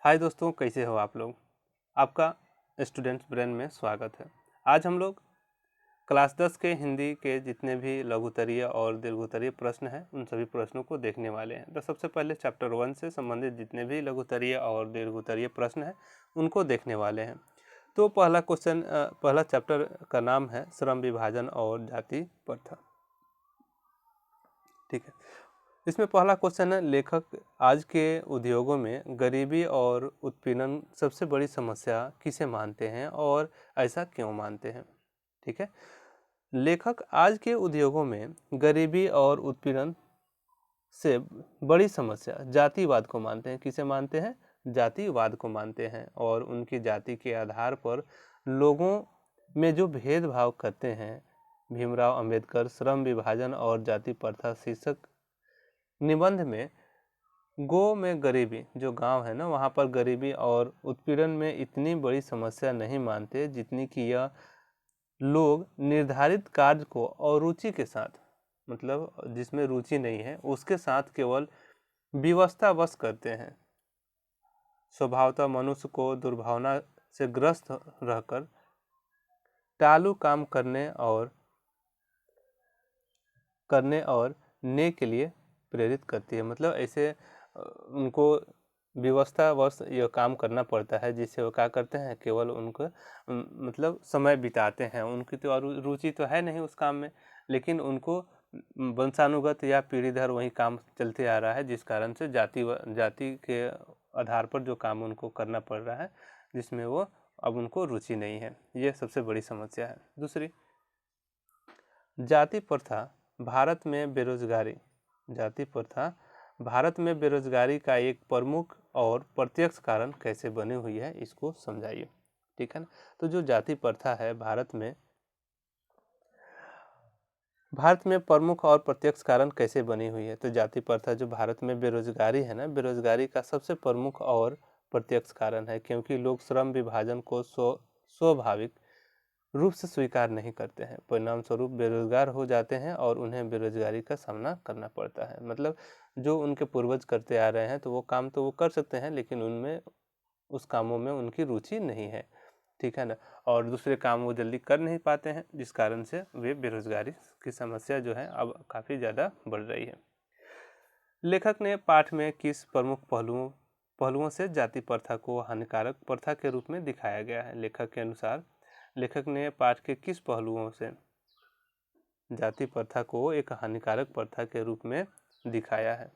हाय दोस्तों, कैसे हो आप लोग। आपका स्टूडेंट्स ब्रेन में स्वागत है। आज हम लोग क्लास 10 के हिंदी के जितने भी लघुत्तरीय और दीर्घोत्तरीय प्रश्न हैं उन सभी प्रश्नों को देखने वाले हैं। तो सबसे पहले चैप्टर 1 से संबंधित जितने भी लघुत्तरीय और दीर्घोत्तरीय प्रश्न हैं उनको देखने वाले हैं। तो पहला चैप्टर का नाम है श्रम विभाजन और जाति प्रथा। ठीक है, इसमें पहला क्वेश्चन है, लेखक आज के उद्योगों में गरीबी और उत्पीड़न सबसे बड़ी समस्या किसे मानते हैं और ऐसा क्यों मानते हैं। ठीक है, लेखक आज के उद्योगों में गरीबी और उत्पीड़न से बड़ी समस्या जातिवाद को मानते हैं। किसे मानते हैं? जातिवाद को मानते हैं, और उनकी जाति के आधार पर लोगों में जो भेदभाव करते हैं। भीमराव अंबेडकर श्रम विभाजन और जाति प्रथा शीर्षक निबंध में गो में गरीबी, जो गांव है ना, वहाँ पर गरीबी और उत्पीड़न में इतनी बड़ी समस्या नहीं मानते जितनी कि यह लोग निर्धारित कार्य को और रुचि के साथ, मतलब जिसमें रुचि नहीं है उसके साथ केवल विवशतावश करते हैं। स्वभावतः मनुष्य को दुर्भावना से ग्रस्त रहकर टालू काम करने और ने के लिए प्रेरित करती है। मतलब ऐसे उनको विवशतावश यह काम करना पड़ता है, जिससे वो क्या करते हैं, केवल उनको मतलब समय बिताते हैं। उनकी तो रुचि तो है नहीं उस काम में, लेकिन उनको वंशानुगत या पीढ़ी दर वही काम चलते आ रहा है, जिस कारण से जाति के आधार पर जो काम उनको करना पड़ रहा है, जिसमें वो अब उनको रुचि नहीं है। ये सबसे बड़ी समस्या है। दूसरी, जाति प्रथा भारत में बेरोजगारी। जाति प्रथा भारत में बेरोजगारी का एक प्रमुख और प्रत्यक्ष कारण कैसे बनी हुई है, इसको समझाइए। ठीक है ना। तो जो जाति प्रथा है भारत में प्रमुख और प्रत्यक्ष कारण कैसे बनी हुई है। तो जाति प्रथा जो भारत में बेरोजगारी है ना, बेरोजगारी का सबसे प्रमुख और प्रत्यक्ष कारण है, क्योंकि लोग श्रम विभाजन को स्वाभाविक रूप से स्वीकार नहीं करते हैं। परिणाम स्वरूप बेरोजगार हो जाते हैं और उन्हें बेरोजगारी का सामना करना पड़ता है। मतलब जो उनके पूर्वज करते आ रहे हैं तो वो काम तो वो कर सकते हैं, लेकिन उनमें उस कामों में उनकी रुचि नहीं है। ठीक है ना। और दूसरे काम वो जल्दी कर नहीं पाते हैं, जिस कारण से वे बेरोजगारी की समस्या जो है अब काफ़ी ज़्यादा बढ़ रही है। लेखक ने पाठ में किस प्रमुख पहलुओं से जाति प्रथा को हानिकारक प्रथा के रूप में दिखाया गया है। लेखक के अनुसार लेखक ने पाठ के किस पहलुओं से जाति प्रथा को एक हानिकारक प्रथा के रूप में दिखाया है।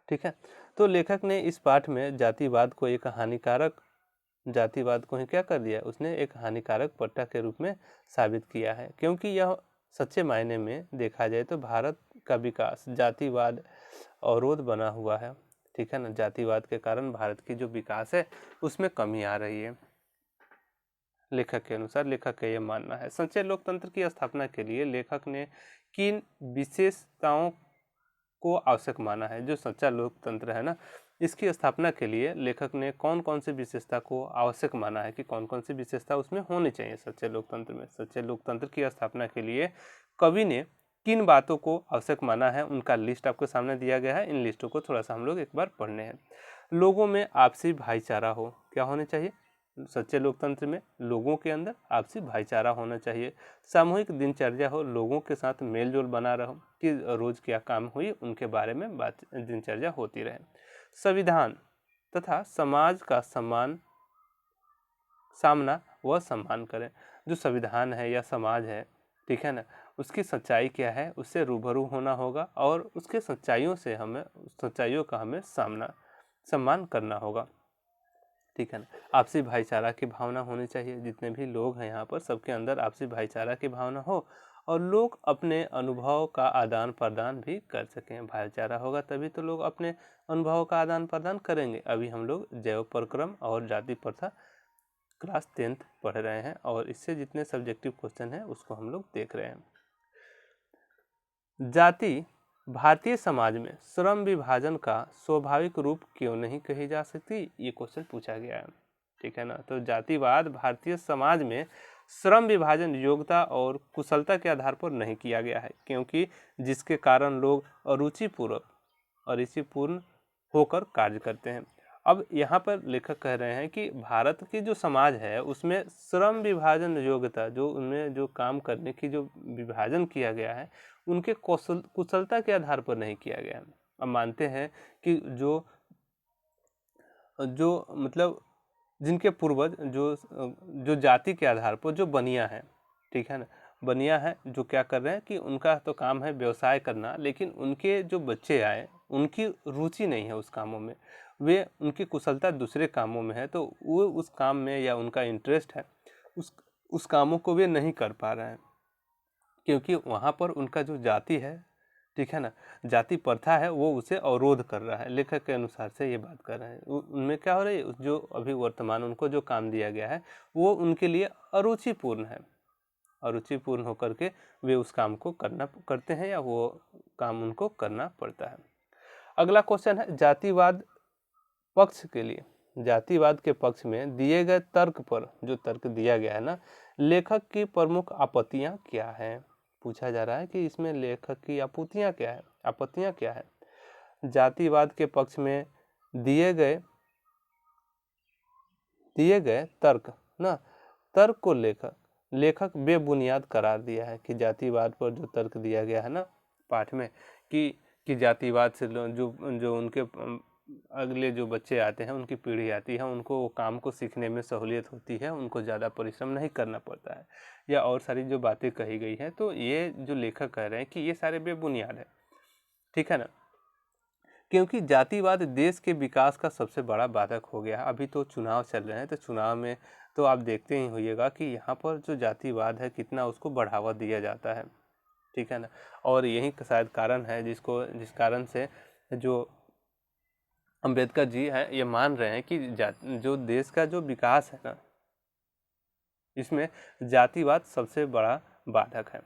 ठीक है, तो लेखक ने इस पाठ में जातिवाद को ही क्या कर दिया, उसने एक हानिकारक प्रथा के रूप में साबित किया है, क्योंकि यह सच्चे मायने में देखा जाए तो भारत का विकास जातिवाद अवरोध बना हुआ है। ठीक है ना। जातिवाद के कारण भारत की जो विकास है उसमें कमी आ रही है। लेखक के अनुसार, लेखक का यह मानना है। सच्चे लोकतंत्र की स्थापना के लिए लेखक ने किन विशेषताओं को आवश्यक माना है। जो सच्चा लोकतंत्र है ना, इसकी स्थापना के लिए लेखक ने कौन कौन सी विशेषता को आवश्यक माना है, कि कौन कौन सी विशेषता उसमें होनी चाहिए सच्चे लोकतंत्र में। सच्चे लोकतंत्र की स्थापना के लिए कवि ने किन बातों को आवश्यक माना है, उनका लिस्ट आपके सामने दिया गया है। इन लिस्टों को थोड़ा सा हम लोग एक बार पढ़ने हैं। लोगों में आपसी भाईचारा हो, क्या होने चाहिए सच्चे लोकतंत्र में? लोगों के अंदर आपसी भाईचारा होना चाहिए। सामूहिक दिनचर्या हो, लोगों के साथ मेल जोल बना रहो, कि रोज क्या काम हुई उनके बारे में बात दिनचर्या होती रहे। संविधान तथा समाज का सामना व सम्मान करें। जो संविधान है या समाज है, ठीक है ना, उसकी सच्चाई क्या है उससे रूबरू होना होगा, और उसके सच्चाइयों का हमें सम्मान करना होगा। ठीक है ना। आपसी भाईचारा की भावना होनी चाहिए। जितने भी लोग हैं यहाँ पर सबके अंदर आपसी भाईचारा की भावना हो, और लोग अपने अनुभव का आदान प्रदान भी कर सकें। भाईचारा होगा तभी तो लोग अपने अनुभवों का आदान प्रदान करेंगे। अभी हम लोग जैव परक्रम और जाति प्रथा क्लास 10th पढ़ रहे हैं, और इससे जितने सब्जेक्टिव क्वेश्चन हैं उसको हम लोग देख रहे हैं। जाति भारतीय समाज में श्रम विभाजन का स्वाभाविक रूप क्यों नहीं कही जा सकती, ये क्वेश्चन पूछा गया है। ठीक है ना। तो जातिवाद भारतीय समाज में श्रम विभाजन योग्यता और कुशलता के आधार पर नहीं किया गया है, क्योंकि जिसके कारण लोग अरुचिपूर्ण होकर कार्य करते हैं। अब यहाँ पर लेखक कह रहे हैं कि भारत की जो समाज है उसमें श्रम विभाजन योग्यता, जो उनमें जो काम करने की जो विभाजन किया गया है, उनके कुशलता के आधार पर नहीं किया गया है। अब मानते हैं कि जो मतलब जिनके पूर्वज जो जाति के आधार पर जो बनिया है, ठीक है ना, बनिया है, जो क्या कर रहे हैं कि उनका तो काम है व्यवसाय करना, लेकिन उनके जो बच्चे आए उनकी रुचि नहीं है उस कामों में, वे उनकी कुशलता दूसरे कामों में है, तो वो उस काम में या उनका इंटरेस्ट है उस कामों को वे नहीं कर पा रहे हैं, क्योंकि वहाँ पर उनका जो जाति है, ठीक है ना, जाति प्रथा है, वो उसे अवरोध कर रहा है। लेखक के अनुसार से ये बात कर रहे हैं। उनमें क्या हो रही है, जो अभी वर्तमान उनको जो काम दिया गया है वो उनके लिए अरुचिपूर्ण है, अरुचिपूर्ण होकर के वे उस काम को करते हैं या वो काम उनको करना पड़ता है। अगला क्वेश्चन है जातिवाद पक्ष के लिए, जातिवाद के पक्ष में दिए गए तर्क पर, जो तर्क दिया गया है ना, लेखक की प्रमुख आपत्तियां क्या हैं। पूछा जा रहा है कि इसमें लेखक की आपत्तियां क्या है। जातिवाद के पक्ष में दिए गए तर्क ना, तर्क को लेखक बेबुनियाद करार दिया है कि जातिवाद पर जो तर्क दिया गया है ना पाठ में, कि जातिवाद से जो उनके अगले जो बच्चे आते हैं, उनकी पीढ़ी आती है, उनको वो काम को सीखने में सहूलियत होती है, उनको ज़्यादा परिश्रम नहीं करना पड़ता है, या और सारी जो बातें कही गई हैं, तो ये जो लेखक कह रहे हैं कि ये सारे बेबुनियाद है, ठीक है ना, क्योंकि जातिवाद देश के विकास का सबसे बड़ा बाधक हो गया है। अभी तो चुनाव चल रहे हैं, तो चुनाव में तो आप देखते ही होइएगा कि यहाँ पर जो जातिवाद है कितना उसको बढ़ावा दिया जाता है, ठीक है ना, और यही शायद कारण है जिस कारण से जो अंबेडकर जी हैं ये मान रहे हैं कि जो देश का जो विकास है ना, इसमें जातिवाद सबसे बड़ा बाधक है।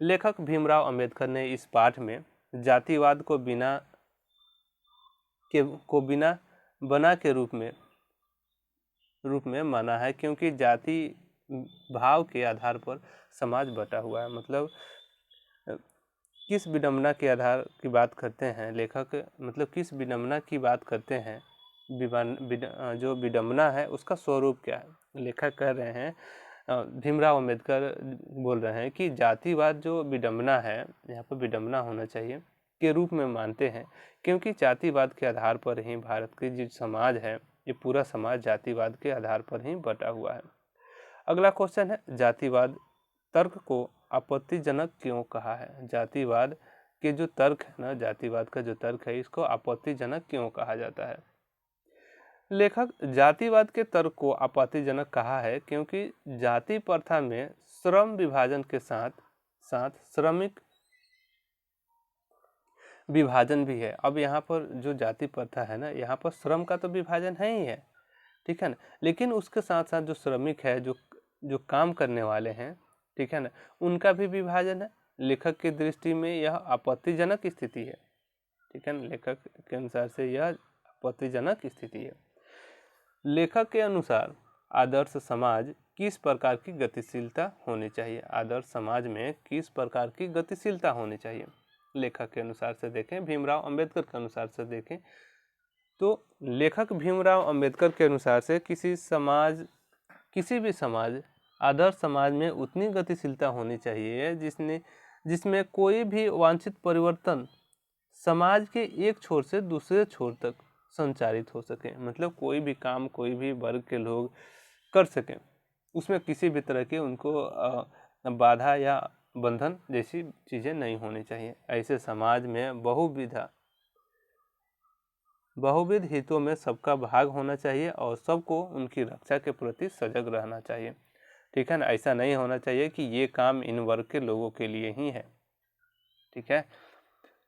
लेखक भीमराव अंबेडकर ने इस पाठ में जातिवाद को बिना बना के रूप में माना है, क्योंकि जाति भाव के आधार पर समाज बटा हुआ है। मतलब किस विडंबना के आधार की बात करते हैं लेखक, मतलब किस विडंबना की बात करते हैं, जो विडंबना है उसका स्वरूप क्या है। लेखक कह रहे हैं, भीमराव अंबेडकर बोल रहे हैं कि जातिवाद जो विडंबना है, यहाँ पर विडंबना होना चाहिए, के रूप में मानते हैं, क्योंकि जातिवाद के आधार पर ही भारत की जो समाज है, ये पूरा समाज जातिवाद के आधार पर ही बटा हुआ है। अगला क्वेश्चन है जातिवाद तर्क को आपत्तिजनक क्यों कहा है। जातिवाद के जो तर्क है ना, जातिवाद का जो तर्क है, इसको आपत्तिजनक क्यों कहा जाता है। लेखक जातिवाद के तर्क को आपत्तिजनक कहा है क्योंकि जाति प्रथा में श्रम विभाजन के साथ साथ श्रमिक विभाजन भी है। अब यहाँ पर जो जाति प्रथा है ना, यहाँ पर श्रम का तो विभाजन है ही है, ठीक है ना, लेकिन उसके साथ साथ जो श्रमिक है, जो काम करने वाले हैं, ठीक है ना, उनका भी विभाजन है। लेखक की दृष्टि में यह आपत्तिजनक स्थिति है, ठीक है ना, लेखक के अनुसार से यह आपत्तिजनक स्थिति है। लेखक के अनुसार आदर्श समाज किस प्रकार की गतिशीलता होनी चाहिए। आदर्श समाज में किस प्रकार की गतिशीलता होनी चाहिए लेखक के अनुसार से देखें, भीमराव अंबेडकर के अनुसार से देखें, तो लेखक भीमराव अंबेडकर के अनुसार से किसी भी समाज, आदर्श समाज में उतनी गतिशीलता होनी चाहिए जिसमें कोई भी वांछित परिवर्तन समाज के एक छोर से दूसरे छोर तक संचारित हो सके। मतलब कोई भी काम कोई भी वर्ग के लोग कर सकें, उसमें किसी भी तरह के उनको बाधा या बंधन जैसी चीज़ें नहीं होनी चाहिए। ऐसे समाज में बहुविध हितों में सबका भाग होना चाहिए और सबको उनकी रक्षा के प्रति सजग रहना चाहिए, ठीक है ना। ऐसा नहीं होना चाहिए कि ये काम इन वर्ग के लोगों के लिए ही है, ठीक है।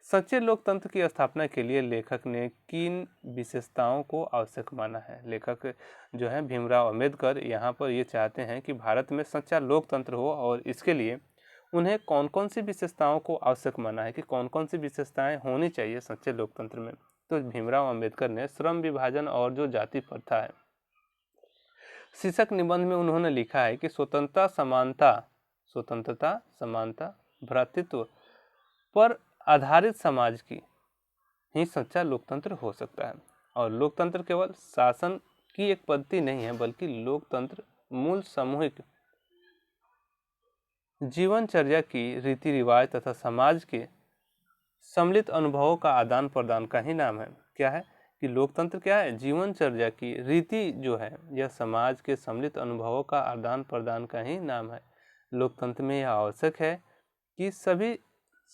सच्चे लोकतंत्र की स्थापना के लिए लेखक ने किन विशेषताओं को आवश्यक माना है। लेखक जो है भीमराव अंबेडकर यहाँ पर ये चाहते हैं कि भारत में सच्चा लोकतंत्र हो, और इसके लिए उन्हें कौन कौन सी विशेषताओं को आवश्यक माना है कि कौन कौन सी विशेषताएं होनी चाहिए सच्चे लोकतंत्र में। तो भीमराव अंबेडकर ने श्रम विभाजन और जो जाति प्रथा है, शीर्षक निबंध में उन्होंने लिखा है कि स्वतंत्रता, समानता, भ्रातृत्व पर आधारित समाज की ही सच्चा लोकतंत्र हो सकता है। और लोकतंत्र केवल शासन की एक पद्धति नहीं है, बल्कि लोकतंत्र मूल सामूहिक जीवनचर्या की रीति रिवाज तथा समाज के सम्मिलित अनुभवों का आदान प्रदान का ही नाम है। क्या है कि लोकतंत्र क्या है? जीवनचर्या की रीति जो है यह समाज के सम्मिलित अनुभवों का आदान प्रदान का ही नाम है। लोकतंत्र में यह आवश्यक है कि सभी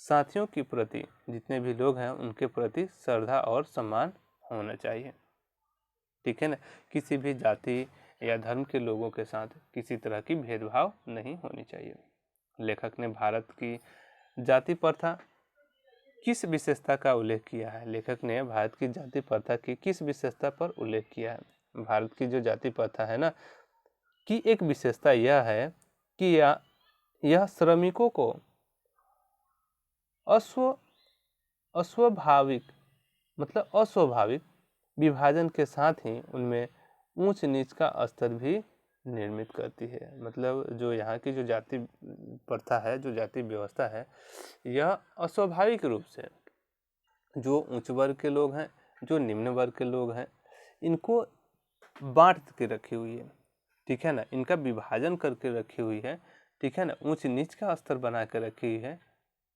साथियों के प्रति, जितने भी लोग हैं उनके प्रति श्रद्धा और सम्मान होना चाहिए। ठीक है ना? किसी भी जाति या धर्म के लोगों के साथ किसी तरह की भेदभाव नहीं होनी चाहिए। लेखक ने भारत की जाति प्रथा किस विशेषता का उल्लेख किया है? लेखक ने भारत की जाति प्रथा की किस विशेषता पर उल्लेख किया है? भारत की जो जाति प्रथा है ना, की एक विशेषता यह है कि यह श्रमिकों को अस्वाभाविक विभाजन के साथ ही उनमें ऊंच नीच का स्तर भी निर्मित करती है। मतलब जो यहाँ की जो जाति प्रथा है, जो जाति व्यवस्था है, यह अस्वाभाविक रूप से जो उच्च वर्ग के लोग हैं, जो निम्न वर्ग के लोग हैं, इनको बांट के रखी हुई है। ठीक है ना? इनका विभाजन करके रखी हुई है। ठीक है ना? ऊंच नीच का स्तर बना कर रखी हुई है।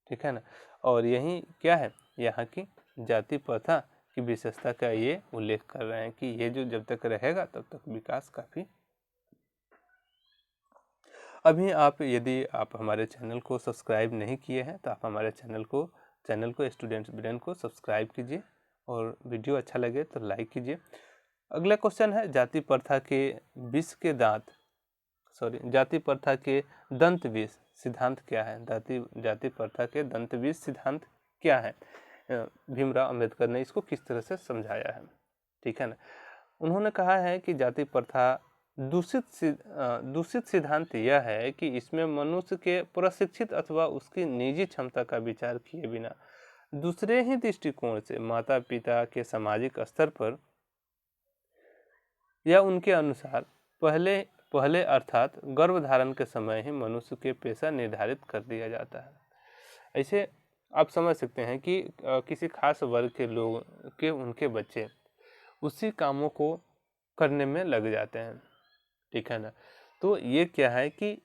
ठीक है ना? और यही क्या है, यहाँ की जाति प्रथा की विशेषता का ये उल्लेख कर रहे हैं कि ये जो जब तक रहेगा तब तक विकास काफ़ी। अभी यदि आप हमारे चैनल को सब्सक्राइब नहीं किए हैं तो आप हमारे चैनल को स्टूडेंट्स ब्रेन को सब्सक्राइब कीजिए और वीडियो अच्छा लगे तो लाइक कीजिए। अगला क्वेश्चन है, जाति प्रथा के दंत विष सिद्धांत क्या है? जाति प्रथा के दंत विष सिद्धांत क्या है? भीमराव अंबेडकर ने इसको किस तरह से समझाया है? ठीक है ना? उन्होंने कहा है कि जाति प्रथा दूषित सिद्धांत यह है कि इसमें मनुष्य के प्रशिक्षित अथवा उसकी निजी क्षमता का विचार किए बिना दूसरे ही दृष्टिकोण से माता पिता के सामाजिक स्तर पर या उनके अनुसार पहले अर्थात गर्भधारण के समय ही मनुष्य के पेशा निर्धारित कर दिया जाता है। ऐसे आप समझ सकते हैं कि किसी खास वर्ग के लोग के उनके बच्चे उसी कामों को करने में लग जाते हैं। ठीक है ना? तो ये क्या है कि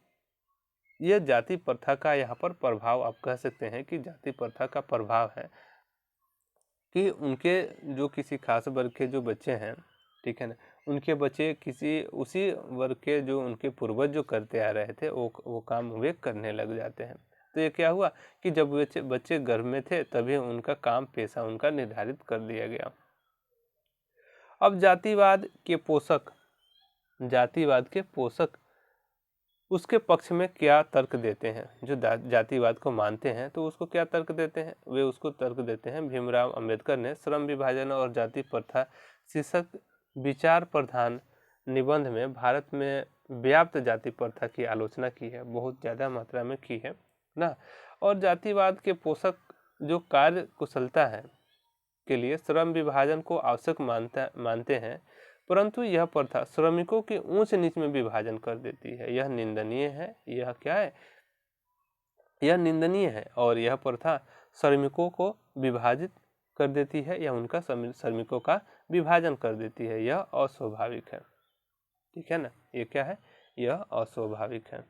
ये जाति प्रथा का यहाँ पर प्रभाव, आप कह सकते हैं कि जाति प्रथा का प्रभाव है कि उनके जो किसी खास वर्ग के जो बच्चे हैं, ठीक है ना, उनके बच्चे किसी उसी वर्ग के जो उनके पूर्वज जो करते आ रहे थे वो काम वे करने लग जाते हैं। तो ये क्या हुआ कि जब बच्चे गर्भ में थे तभी उनका काम पेशा उनका निर्धारित कर दिया गया। अब जातिवाद के पोषक उसके पक्ष में क्या तर्क देते हैं? जो जातिवाद को मानते हैं तो उसको क्या तर्क देते हैं? वे उसको तर्क देते हैं। भीमराव अंबेडकर ने श्रम विभाजन और जाति प्रथा शीर्षक विचार प्रधान निबंध में भारत में व्याप्त जाति प्रथा की आलोचना की है, बहुत ज़्यादा मात्रा में की है ना। और जातिवाद के पोषक जो कार्य कुशलता है के लिए श्रम विभाजन को आवश्यक मानते हैं, परंतु यह प्रथा श्रमिकों के ऊंच नीच में विभाजन कर देती है। यह निंदनीय है। यह क्या है? यह निंदनीय है और यह प्रथा श्रमिकों को विभाजित कर देती है या उनका श्रमिकों का विभाजन कर देती है। यह अस्वाभाविक है। ठीक है ना? ये क्या है? यह अस्वाभाविक है।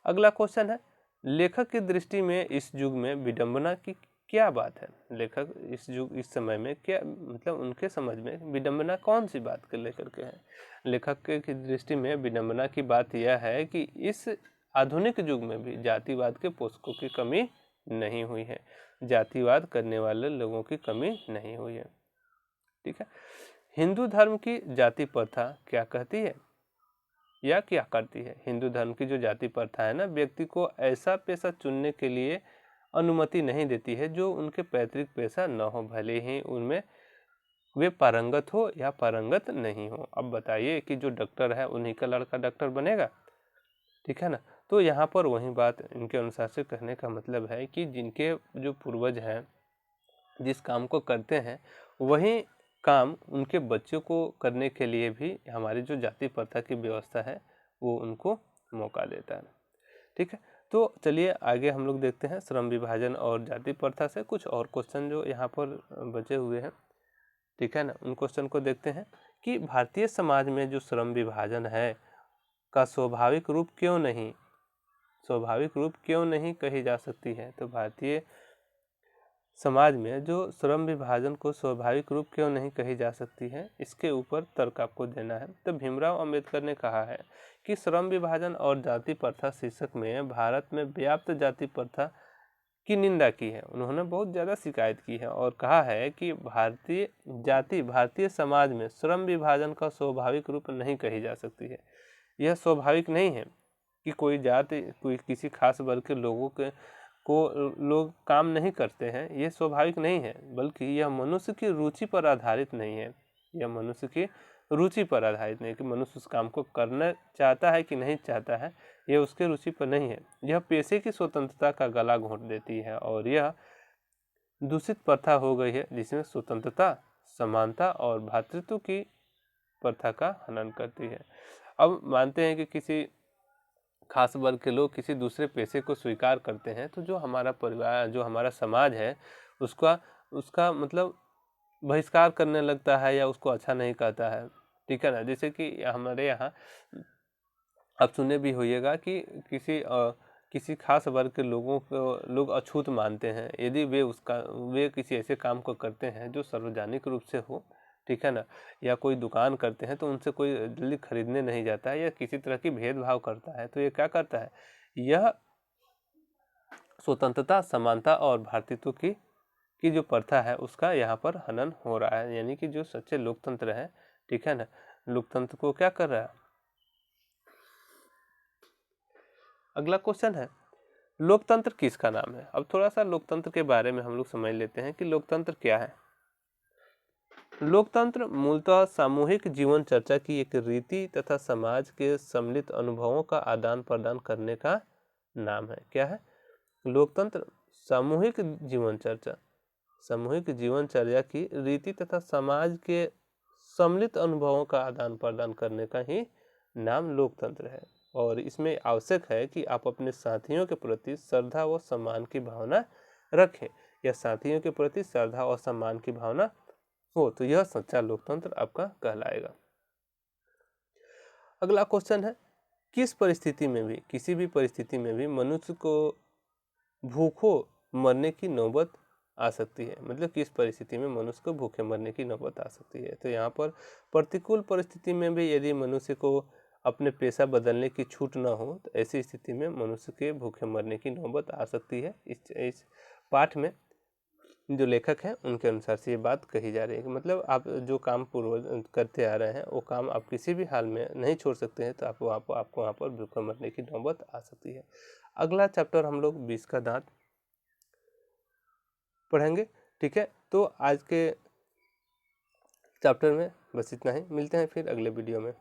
अगला क्वेश्चन है, लेखक की दृष्टि में इस युग में विडंबना की क्या बात है? लेखक इस समय में क्या, मतलब उनके समझ में विडंबना कौन सी बात को लेकर के है? लेखक की दृष्टि में विडंबना की बात यह है कि इस आधुनिक युग में भी जातिवाद के पोषकों की कमी नहीं हुई है, जातिवाद करने वाले लोगों की कमी नहीं हुई है। ठीक है? हिंदू धर्म की जाति प्रथा क्या कहती है या क्या करती है? हिंदू धर्म की जो जाति प्रथा है ना, व्यक्ति को ऐसा पेशा चुनने के लिए अनुमति नहीं देती है जो उनके पैतृक पेशा न हो, भले ही उनमें वे पारंगत हो या पारंगत नहीं हो। अब बताइए कि जो डॉक्टर है उन्हीं का लड़का डॉक्टर बनेगा? ठीक है ना? तो यहाँ पर वही बात इनके अनुसार से कहने का मतलब है कि जिनके जो पूर्वज हैं जिस काम को करते हैं वही काम उनके बच्चों को करने के लिए भी हमारी जो जाति प्रथा की व्यवस्था है वो उनको मौका देता है। ठीक है, तो चलिए आगे हम लोग देखते हैं श्रम विभाजन और जाति प्रथा से कुछ और क्वेश्चन जो यहाँ पर बचे हुए हैं। ठीक है ना, उन क्वेश्चन को देखते हैं कि भारतीय समाज में जो श्रम विभाजन है का स्वाभाविक रूप क्यों नहीं कही जा सकती है। तो भारतीय समाज में जो श्रम विभाजन को स्वाभाविक रूप क्यों नहीं कही जा सकती है, इसके ऊपर तर्क आपको देना है। तो भीमराव अंबेडकर ने कहा है कि श्रम विभाजन और जाति प्रथा शीर्षक में भारत में व्याप्त जाति प्रथा की निंदा की है। उन्होंने बहुत ज़्यादा शिकायत की है और कहा है कि भारतीय समाज में श्रम विभाजन का स्वाभाविक रूप नहीं कही जा सकती है। यह स्वाभाविक नहीं है कि कोई जाति कोई किसी खास वर्ग के लोगों के लोग काम नहीं करते हैं, ये स्वाभाविक नहीं है, बल्कि यह मनुष्य की रुचि पर आधारित नहीं है। यह मनुष्य की रुचि पर आधारित नहीं कि मनुष्य उस काम को करना चाहता है कि नहीं चाहता है, यह उसके रुचि पर नहीं है। यह पेशे की स्वतंत्रता का गला घोंट देती है और यह दूषित प्रथा हो गई है जिसमें स्वतंत्रता, समानता और भ्रातृत्व की प्रथा का हनन करती है। अब मानते हैं कि किसी खास वर्ग के लोग किसी दूसरे पेशे को स्वीकार करते हैं, तो जो हमारा परिवार, जो हमारा समाज है, उसका मतलब बहिष्कार करने लगता है या उसको अच्छा नहीं कहता है। ठीक है ना, जैसे कि हमारे यहाँ आप सुने भी होइएगा कि किसी खास वर्ग के लोगों को लोग अछूत मानते हैं यदि वे किसी ऐसे काम को करते हैं जो सार्वजनिक रूप से हो। ठीक है ना, या कोई दुकान करते हैं तो उनसे कोई जल्दी खरीदने नहीं जाता है या किसी तरह की भेदभाव करता है, तो ये क्या करता है, यह स्वतंत्रता, समानता और भ्रातृत्व की जो प्रथा है उसका यहाँ पर हनन हो रहा है। यानी कि जो सच्चे लोकतंत्र है, ठीक है ना, लोकतंत्र को क्या कर रहा है। अगला क्वेश्चन है, लोकतंत्र किसका नाम है। अब थोड़ा सा लोकतंत्र के बारे में हम लोग समझ लेते हैं कि लोकतंत्र क्या है। लोकतंत्र मूलतः सामूहिक जीवन चर्चा की एक रीति तथा समाज के सम्मिलित अनुभवों का आदान प्रदान करने का नाम है। क्या है लोकतंत्र? सामूहिक जीवन चर्या की रीति तथा समाज के सम्मिलित अनुभवों का आदान प्रदान करने का ही नाम लोकतंत्र है। और इसमें आवश्यक है कि आप अपने साथियों के प्रति श्रद्धा व सम्मान की भावना रखें, या साथियों के प्रति श्रद्धा और सम्मान की भावना हो, तो यह सच्चा लोकतंत्र आपका कहलाएगा। अगला क्वेश्चन है, किसी भी परिस्थिति में भी मनुष्य को भूखों मरने की नौबत आ सकती है। मतलब किस परिस्थिति में मनुष्य को भूखे मरने की नौबत आ सकती है। तो यहाँ पर प्रतिकूल परिस्थिति में भी यदि मनुष्य को अपने पेशा बदलने की छूट न हो, तो ऐसी स्थिति में मनुष्य के भूखे मरने की नौबत आ सकती है। इस पाठ में जो लेखक हैं उनके अनुसार से ये बात कही जा रही है कि मतलब आप जो काम पूर्व करते आ रहे हैं वो काम आप किसी भी हाल में नहीं छोड़ सकते हैं, तो आपको वहाँ पर भूखे मरने की नौबत आ सकती है। अगला चैप्टर हम लोग 20 का दांत पढ़ेंगे। ठीक है, तो आज के चैप्टर में बस इतना ही, मिलते हैं फिर अगले वीडियो में।